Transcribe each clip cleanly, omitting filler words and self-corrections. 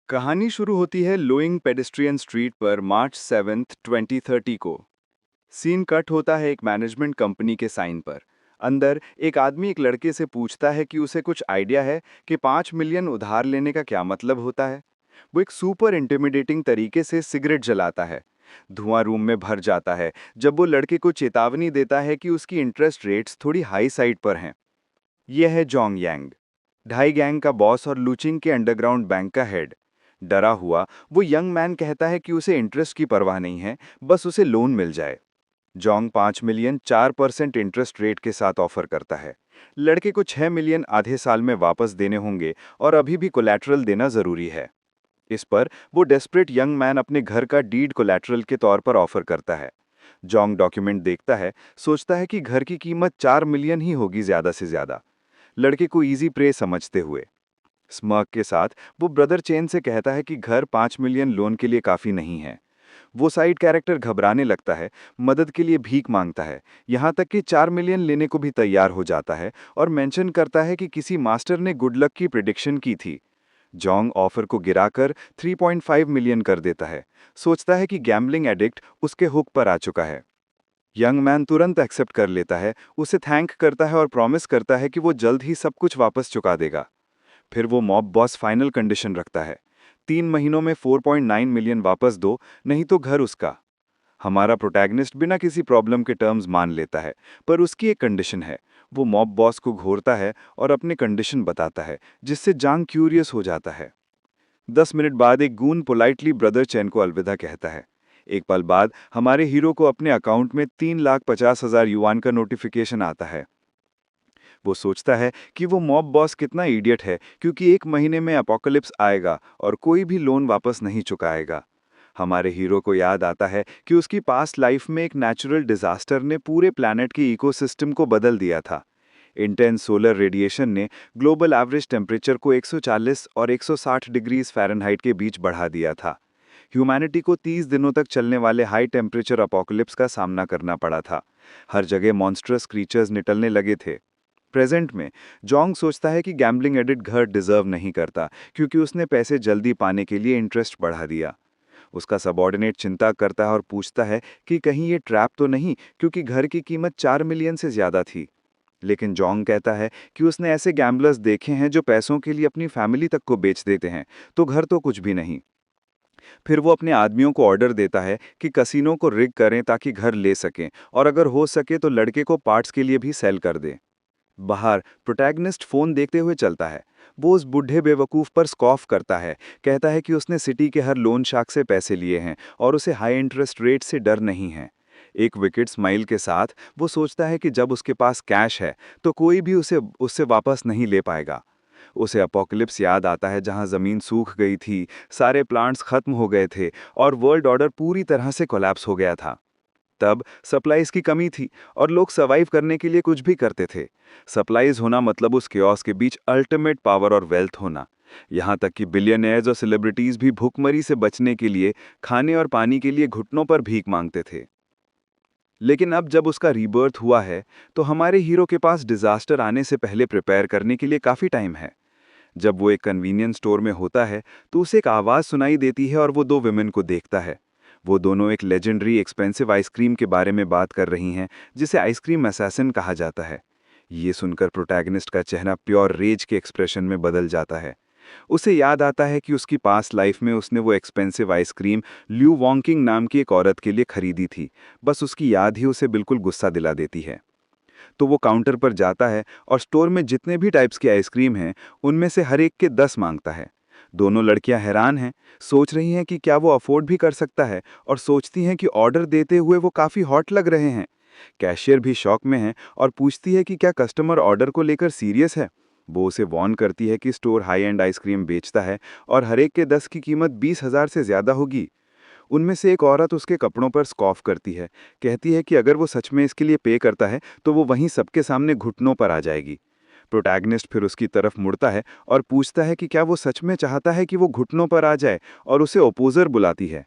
कहानी शुरू होती है लोइंग पेडेस्ट्रियन स्ट्रीट पर मार्च 7, 2030 को। सीन कट होता है एक मैनेजमेंट कंपनी के साइन पर। अंदर एक आदमी एक लड़के से पूछता है कि उसे कुछ आइडिया है कि 5 मिलियन उधार लेने का क्या मतलब होता है। वो एक सुपर इंटिमिडेटिंग तरीके से सिगरेट जलाता है। धुआं रूम में भर जाता है जब वो लड़के को चेतावनी देता है कि उसकी इंटरेस्ट रेट्स थोड़ी हाई साइड पर हैं। यह है जोंग यांग, ढाई गैंग का बॉस और लुचिंग के अंडरग्राउंड बैंक का हेड। डरा हुआ वो यंग मैन कहता है कि उसे इंटरेस्ट की परवाह नहीं है, बस उसे लोन मिल जाए। जोंग 5 मिलियन 4% इंटरेस्ट रेट के साथ ऑफर करता है। लड़के को 6 मिलियन आधे साल में वापस देने होंगे और अभी भी कोलैटरल देना जरूरी है। इस पर वो डेस्परेट यंग मैन अपने घर का डीड कोलैटरल के तौर पर ऑफर करता है। जोंग डॉक्यूमेंट देखता है, सोचता है कि घर की कीमत 4 मिलियन ही होगी ज्यादा से ज्यादा। लड़के को इजी प्रे समझते हुए स्मर्क के साथ वो ब्रदर चेन से कहता है कि घर 5 मिलियन लोन के लिए काफी नहीं है। वो साइड कैरेक्टर घबराने लगता है, मदद के लिए भीख मांगता है, यहाँ तक कि 4 मिलियन लेने को भी तैयार हो जाता है और मेंशन करता है कि किसी मास्टर ने गुड लक की प्रिडिक्शन की थी। जोंग ऑफर को गिराकर 3.5 मिलियन कर देता है। सोचता है कि गैम्बलिंग एडिक्ट उसके हुक पर आ चुका है। यंग मैन तुरंत एक्सेप्ट कर लेता है, उसे थैंक करता है और प्रॉमिस करता है कि वो जल्द ही सब कुछ वापस चुका देगा। फिर वो मॉब बॉस फाइनल कंडीशन रखता है, 3 महीनों में 4.9 मिलियन वापस दो, नहीं तो घर उसका। हमारा प्रोटैगनिस्ट बिना किसी प्रॉब्लम के टर्म्स मान लेता है, पर उसकी एक कंडीशन है। वो मॉब बॉस को घूरता है और अपने कंडीशन बताता है, जिससे जांग क्यूरियस हो जाता है। 10 मिनट बाद एक गून पोलाइटली ब्रदर चैन को अलविदा कहता है। एक पल बाद हमारे हीरो को अपने अकाउंट में 3,50,000 युआन का नोटिफिकेशन आता है। वो सोचता है कि वो मॉब बॉस कितना इडियट है, क्योंकि 1 महीने में अपोकलिप्स आएगा और कोई भी लोन वापस नहीं चुकाएगा। हमारे हीरो को याद आता है कि उसकी पास्ट लाइफ में एक नेचुरल डिजास्टर ने पूरे प्लैनेट के इकोसिस्टम को बदल दिया था। इंटेंस सोलर रेडिएशन ने ग्लोबल एवरेज टेम्परेचर को 140 और 160 डिग्रीज फ़ारेनहाइट के बीच बढ़ा दिया था। ह्यूमैनिटी को 30 दिनों तक चलने वाले हाई टेम्परेचर अपोकलिप्स का सामना करना पड़ा था। हर जगह मॉन्स्ट्रस क्रीचर्स निकलने लगे थे। प्रेजेंट में जोंग सोचता है कि गैम्बलिंग एडिक्ट घर डिजर्व नहीं करता, क्योंकि उसने पैसे जल्दी पाने के लिए इंटरेस्ट बढ़ा दिया। उसका सबॉर्डिनेट चिंता करता है और पूछता है कि कहीं ये ट्रैप तो नहीं, क्योंकि घर की कीमत 4 मिलियन से ज्यादा थी। लेकिन जोंग कहता है कि उसने ऐसे गैम्बलर्स देखे हैं जो पैसों के लिए अपनी फैमिली तक को बेच देते हैं, तो घर तो कुछ भी नहीं। फिर वो अपने आदमियों को ऑर्डर देता है कि कसिनो को रिग करें ताकि घर ले सकें, और अगर हो सके तो लड़के को पार्ट्स के लिए भी सेल कर दें। बाहर प्रोटैगनिस्ट फोन देखते हुए चलता है। वो उस बूढ़े बेवकूफ पर स्कॉफ करता है, कहता है कि उसने सिटी के हर लोन शार्क से पैसे लिए हैं और उसे हाई इंटरेस्ट रेट से डर नहीं है। एक विकेट स्माइल के साथ वो सोचता है कि जब उसके पास कैश है तो कोई भी उसे उससे वापस नहीं ले पाएगा। उसे अपोकलिप्स याद आता है, जहां जमीन सूख गई थी, सारे प्लांट्स खत्म हो गए थे और वर्ल्ड ऑर्डर पूरी तरह से कोलैप्स हो गया था। तब सप्लाईज की कमी थी और लोग सर्वाइव करने के लिए कुछ भी करते थे। सप्लाईज होना मतलब उस केओस के बीच अल्टीमेट पावर और वेल्थ होना। यहाँ तक कि बिलियनियर्स और सेलिब्रिटीज भी भूखमरी से बचने के लिए खाने और पानी के लिए घुटनों पर भीख मांगते थे। लेकिन अब जब उसका रीबर्थ हुआ है, तो हमारे हीरो के पास डिजास्टर आने से पहले प्रिपेयर करने के लिए काफी टाइम है। जब वो एक कन्वीनियंस स्टोर में होता है, तो उसे एक आवाज़ सुनाई देती है और वो दो विमेन को देखता है। वो दोनों एक लेजेंडरी एक्सपेंसिव आइसक्रीम के बारे में बात कर रही हैं, जिसे आइसक्रीम असैसिन कहा जाता है। ये सुनकर प्रोटैगनिस्ट का चेहरा प्योर रेज के एक्सप्रेशन में बदल जाता है। उसे याद आता है कि उसकी पास्ट लाइफ में उसने वो एक्सपेंसिव आइसक्रीम ल्यू वॉन्किंग नाम की एक औरत के लिए खरीदी थी। बस उसकी याद ही उसे बिल्कुल गुस्सा दिला देती है। तो वो काउंटर पर जाता है और स्टोर में जितने भी टाइप्स की आइसक्रीम हैं, उनमें से हर एक के 10 मांगता है। दोनों लड़कियां हैरान हैं, सोच रही हैं कि क्या वो अफोर्ड भी कर सकता है, और सोचती हैं कि ऑर्डर देते हुए वो काफ़ी हॉट लग रहे हैं। कैशियर भी शॉक में है और पूछती है कि क्या कस्टमर ऑर्डर को लेकर सीरियस है। वो उसे वार्न करती है कि स्टोर हाई एंड आइसक्रीम बेचता है और हर एक के 10 की कीमत 20,000 से ज़्यादा होगी। उनमें से एक औरत उसके कपड़ों पर स्कॉफ करती है, कहती है कि अगर वो सच में इसके लिए पे करता है तो वो वहीं सबके सामने घुटनों पर आ जाएगी। प्रोटैगनिस्ट फिर उसकी तरफ मुड़ता है और पूछता है कि क्या वो सच में चाहता है कि वो घुटनों पर आ जाए, और उसे ओपोजर बुलाती है।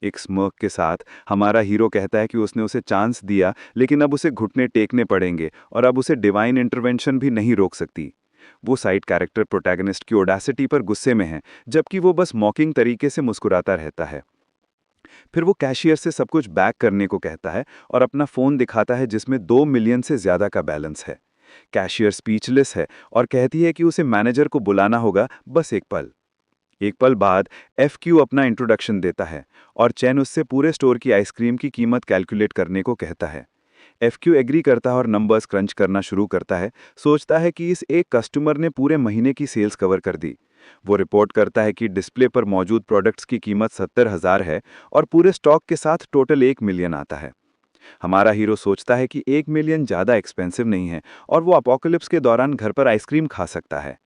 एक स्मर्क के साथ हमारा हीरो कहता है कि उसने उसे चांस दिया, लेकिन अब उसे घुटने टेकने पड़ेंगे और अब उसे डिवाइन इंटरवेंशन भी नहीं रोक सकती। वो साइड कैरेक्टर प्रोटैगनिस्ट की ओडेसिटी पर गुस्से में है, जबकि वो बस मॉकिंग तरीके से मुस्कुराता रहता है। फिर वो कैशियर से सब कुछ बैक करने को कहता है और अपना फ़ोन दिखाता है जिसमें 2 मिलियन से ज़्यादा का बैलेंस है। कैशियर स्पीचलेस है और कहती है कि उसे मैनेजर को बुलाना होगा, बस एक पल। एक पल बाद FQ अपना इंट्रोडक्शन देता है और चैन उससे पूरे स्टोर की आइसक्रीम की कीमत कैलकुलेट करने को कहता है। FQ एग्री करता है और नंबर्स क्रंच करना शुरू करता है, सोचता है कि इस एक कस्टमर ने पूरे महीने की सेल्स कवर कर दी। वो रिपोर्ट करता है कि डिस्प्ले पर मौजूद प्रोडक्ट्स की कीमत 70,000 है और पूरे स्टॉक के साथ टोटल 1 मिलियन आता है। हमारा हीरो सोचता है कि 1 मिलियन ज़्यादा एक्सपेंसिव नहीं है और वो अपोकलिप्स के दौरान घर पर आइसक्रीम खा सकता है।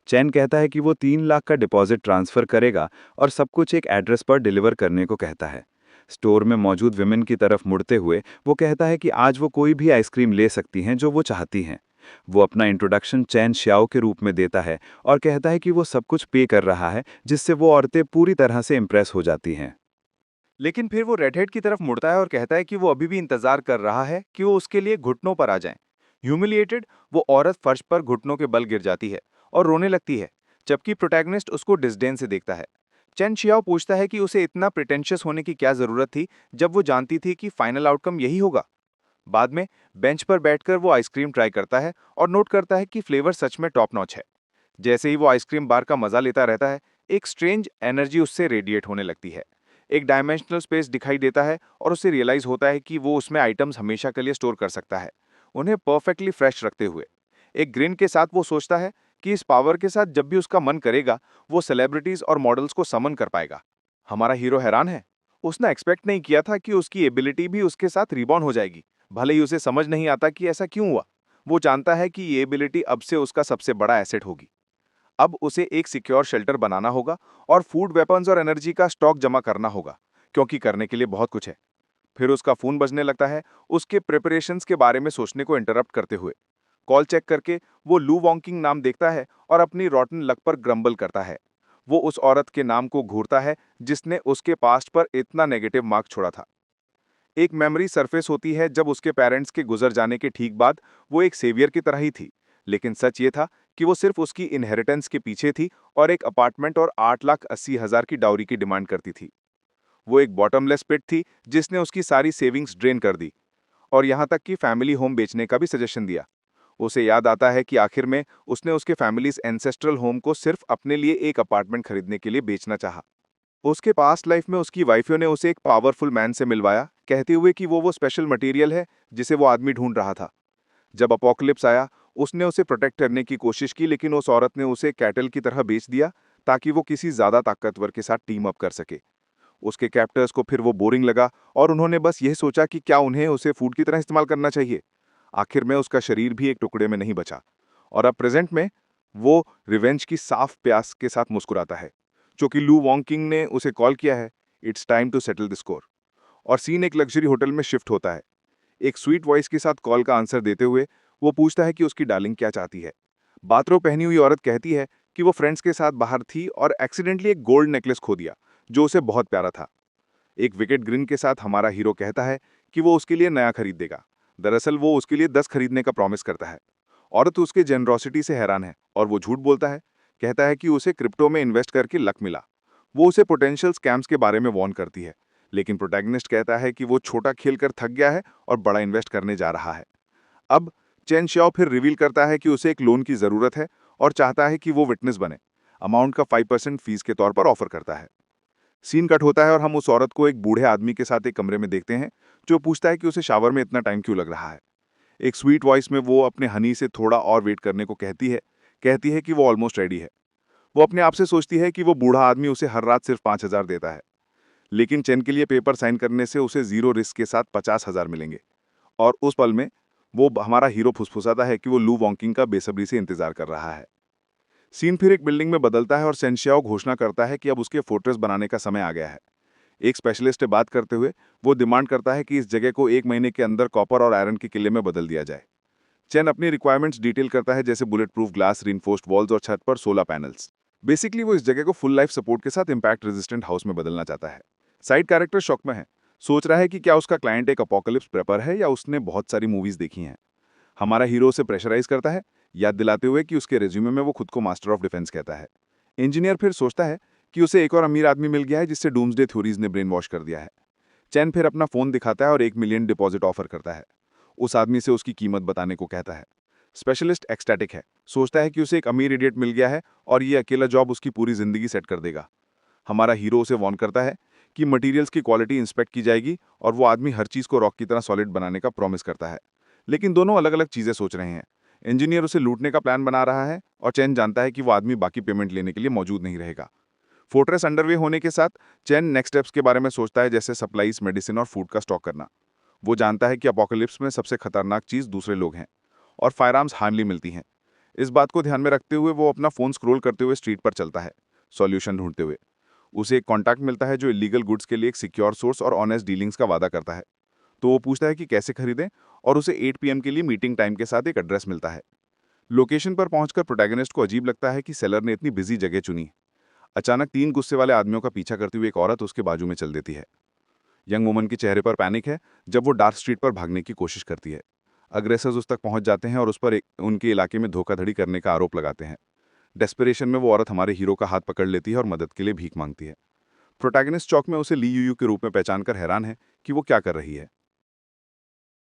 चैन कहता है कि वो 3 लाख का डिपॉजिट ट्रांसफ़र करेगा और सब कुछ एक एड्रेस पर डिलीवर करने को कहता है। स्टोर में मौजूद विमेन की तरफ मुड़ते हुए वो कहता है कि आज वो कोई भी आइसक्रीम ले सकती हैं जो वो चाहती हैं। वो अपना इंट्रोडक्शन चैन श्याओ के रूप में देता है और कहता है कि वो सब कुछ पे कर रहा है, जिससे वो औरतें पूरी तरह से इम्प्रेस हो जाती हैं। लेकिन फिर वो रेडहेड की तरफ मुड़ता है और कहता है कि वो अभी भी इंतजार कर रहा है कि वो उसके लिए घुटनों पर आ जाएं। ह्यूमिलिएटेड, वो औरत फर्श पर घुटनों के बल गिर जाती है और रोने लगती है, जबकि प्रोटैगनिस्ट उसको डिसडेन से देखता है। चेन शियाओ पूछता है कि उसे इतना प्रिटेंशियस होने की क्या जरूरत थी जब वो जानती थी कि फाइनल आउटकम यही होगा। बाद में बेंच पर बैठकर वो आइसक्रीम ट्राई करता है और नोट करता है कि फ्लेवर सच में टॉप नॉच है। जैसे ही वो आइसक्रीम बार का मजा लेता रहता है, एक स्ट्रेंज एनर्जी उससे रेडिएट होने लगती है। एक डायमेंशनल स्पेस दिखाई देता है और उसे रियलाइज होता है कि वो उसमें आइटम्स हमेशा के लिए स्टोर कर सकता है, उन्हें परफेक्टली फ्रेश रखते हुए। एक ग्रिन के साथ वो सोचता है कि इस पावर के साथ जब भी उसका मन करेगा, वो सेलिब्रिटीज और मॉडल्स को समन कर पाएगा। हमारा हीरो हैरान है। उसने एक्सपेक्ट नहीं किया था कि उसकी एबिलिटी भी उसके साथ रिबॉर्न हो जाएगी। भले ही उसे समझ नहीं आता कि ऐसा क्यों हुआ, वो जानता है कि ये एबिलिटी अब से उसका सबसे बड़ा एसेट होगी। अब उसे एक सिक्योर शेल्टर बनाना होगा और फूड वेपन्स और एनर्जी का स्टॉक जमा करना होगा, क्योंकि करने के लिए बहुत कुछ है। फिर उसका फोन बजने लगता है, उसके प्रिपरेशंस के बारे में सोचने को इंटरप्ट करते हुए। कॉल चेक करके वो लू वॉन्किंग नाम देखता है और अपनी रॉटन लक पर ग्रम्बल करता है। वो उस औरत के नाम को घूरता है जिसने उसके पास्ट पर इतना नेगेटिव मार्क छोड़ा था। एक मेमोरी सरफेस होती है जब उसके पेरेंट्स के गुजर जाने के ठीक बाद वो एक सेवियर की तरह ही थी। लेकिन सच ये था कि वो सिर्फ उसकी इनहेरिटेंस के पीछे थी और एक अपार्टमेंट और 8,80,000 की डाउरी की डिमांड करती थी। वो एक बॉटमलेस पिट थी जिसने उसकी सारी सेविंग्स ड्रेन कर दी और यहाँ तक कि फैमिली होम बेचने का भी सजेशन दिया। उसे याद आता है कि आखिर में उसने उसके फैमिलीज एंसेस्ट्रल होम को सिर्फ अपने लिए एक अपार्टमेंट खरीदने के लिए बेचना चाहा। उसके पास्ट लाइफ में उसकी वाइफियों ने उसे एक पावरफुल मैन से मिलवाया, कहते हुए कि वो स्पेशल मटेरियल है जिसे वो आदमी ढूंढ रहा था। जब अपोकलिप्स आया, उसने उसे प्रोटेक्ट करने की कोशिश की, लेकिन उस औरत ने उसे कैटल की तरह बेच दिया ताकि वो किसी ज्यादा ताकतवर के साथ टीम अप कर सके। उसके कैप्टर्स को फिर वो बोरिंग लगा और उन्होंने बस यह सोचा कि क्या उन्हें उसे फूड की तरह इस्तेमाल करना चाहिए। आखिर में उसका शरीर भी एक टुकड़े में नहीं बचा और अब प्रेजेंट में वो रिवेंज की साफ प्यास के साथ मुस्कुराता है। क्योंकि लू वॉन्किंग ने उसे कॉल किया है, it's time to settle the score. और सीन एक लग्जरी होटल में शिफ्ट होता है। एक स्वीट वॉइस के साथ कॉल का आंसर देते हुए वो पूछता है कि उसकी डार्लिंग क्या चाहती है। बाथरोब पहनी हुई औरत कहती है कि वो फ्रेंड्स के साथ बाहर थी और एक्सीडेंटली एक गोल्ड नेकलेस खो दिया जो उसे बहुत प्यारा था। एक विकेट ग्रिन के साथ हमारा हीरो कहता है कि वो उसके लिए नया खरीद देगा। दरअसल वो उसके लिए 10 खरीदने का प्रॉमिस करता है। औरत उसके जेनरोसिटी से हैरान है और वो झूठ बोलता है, कहता है कि उसे क्रिप्टो में इन्वेस्ट करके लक मिला। वो उसे पोटेंशियल स्कैम्स के बारे में वार्न करती है, लेकिन प्रोटैगनिस्ट कहता है कि वो छोटा खेल कर थक गया है और बड़ा इन्वेस्ट करने जा रहा है। अब चेन श्याओ फिर रिवील करता है कि उसे एक लोन की जरूरत है और चाहता है कि वो विटनेस बने। अमाउंट का 5% फीस के तौर पर ऑफर करता है। सीन कट होता है और हम उस औरत को एक बूढ़े आदमी के साथ एक कमरे में देखते हैं जो पूछता है कि उसे शावर में इतना टाइम क्यों लग रहा है। एक स्वीट वॉइस में वो अपने हनी से थोड़ा और वेट करने को कहती है कि वो ऑलमोस्ट रेडी है। वो अपने आप से सोचती है कि वो बूढ़ा आदमी उसे हर रात सिर्फ 5,000 देता है, लेकिन चेन के लिए पेपर साइन करने से उसे जीरो रिस्क के साथ 50,000 मिलेंगे। और उस पल में वो हमारा हीरो फुसफुसाता है कि वो लू वॉन्किंग का बेसब्री से इंतजार कर रहा है। सीन फिर एक बिल्डिंग में बदलता है और सेंशियाओ घोषणा करता है कि अब उसके फोर्ट्रेस बनाने का समय आ गया है। एक स्पेशलिस्ट से बात करते हुए वो डिमांड करता है कि इस जगह को 1 महीने के अंदर कॉपर और आयरन के किले में बदल दिया जाए। चेन अपनी रिक्वायरमेंट्स डिटेल करता है, जैसे bullet proof glass, reinforced walls और छत पर 16 पैनल्स। बेसिकली वो इस जगह को फुल लाइफ सपोर्ट के साथ इम्पैक्ट रेजिस्टेंट हाउस में बदलना चाहता है। साइड कैरेक्टर शॉक में है, सोच रहा है कि क्या उसका क्लाइंट एक अपोकलिप्स प्रेपर है या उसने बहुत सारी मूवीज देखी हैं। हमारा हीरो उसे प्रेशराइज करता है याद दिलाते हुए कि उसके रिज्यूमे में वो खुद को मास्टर ऑफ डिफेंस कहता है। इंजीनियर फिर सोचता है कि उसे एक और अमीर आदमी मिल गया है जिससे डूम्सडे थ्योरीज ने ब्रेन वॉश कर दिया है। चैन फिर अपना फोन दिखाता है और 1 मिलियन डिपॉजिट ऑफर करता है। उस आदमी से उसकी कीमत बताने को कहता है। स्पेशलिस्ट एक्सटैटिक है, सोचता है कि उसे एक अमीर इडियट मिल गया है और ये अकेला जॉब उसकी पूरी जिंदगी सेट कर देगा। हमारा हीरो उसे वार्न करता है कि मटेरियल्स की क्वालिटी इंस्पेक्ट की जाएगी और वो आदमी हर चीज़ को रॉक की तरह सॉलिड बनाने का प्रॉमिस करता है। लेकिन दोनों अलग अलग चीज़ें सोच रहे हैं। इंजीनियर उसे लूटने का प्लान बना रहा है और चैन जानता है कि वो आदमी बाकी पेमेंट लेने के लिए मौजूद नहीं रहेगा। फोर्ट्रेस अंडरवे होने के साथ चैन नेक्स्ट स्टेप्स के बारे में सोचता है, जैसे सप्लाईज, मेडिसिन और फूड का स्टॉक करना। वो जानता है कि अपोकलिप्स में सबसे खतरनाक चीज़ दूसरे लोग हैं और फायरआर्म्स हार्मली मिलती हैं। इस बात को ध्यान में रखते हुए वो अपना फ़ोन स्क्रॉल करते हुए स्ट्रीट पर चलता है, सॉल्यूशन ढूंढते हुए। उसे एक कॉन्टैक्ट मिलता है जो इलीगल गुड्स के लिए एक सिक्योर सोर्स और ऑनेस्ट डीलिंग्स का वादा करता है। तो वो पूछता है कि कैसे खरीदें और उसे 8 PM के लिए मीटिंग टाइम के साथ एक एड्रेस मिलता है। लोकेशन पर पहुंचकर प्रोटैगनिस्ट को अजीब लगता है कि सेलर ने इतनी बिजी जगह चुनी। अचानक 3 गुस्से वाले आदमियों का पीछा करती हुई एक औरत उसके बाजू में चल देती है। यंग वुमन के चेहरे पर पैनिक है जब वो डार्क स्ट्रीट पर भागने की कोशिश करती है। अग्रेसर्स उस तक पहुंच जाते हैं और उस पर उनके इलाके में धोखाधड़ी करने का आरोप लगाते हैं। डेस्परेशन में वो औरत हमारे हीरो का हाथ पकड़ लेती है और मदद के लिए भीख मांगती है। प्रोटैगनिस्ट चौक में उसे ली यूयू के रूप में पहचान कर हैरान है कि वो क्या कर रही है।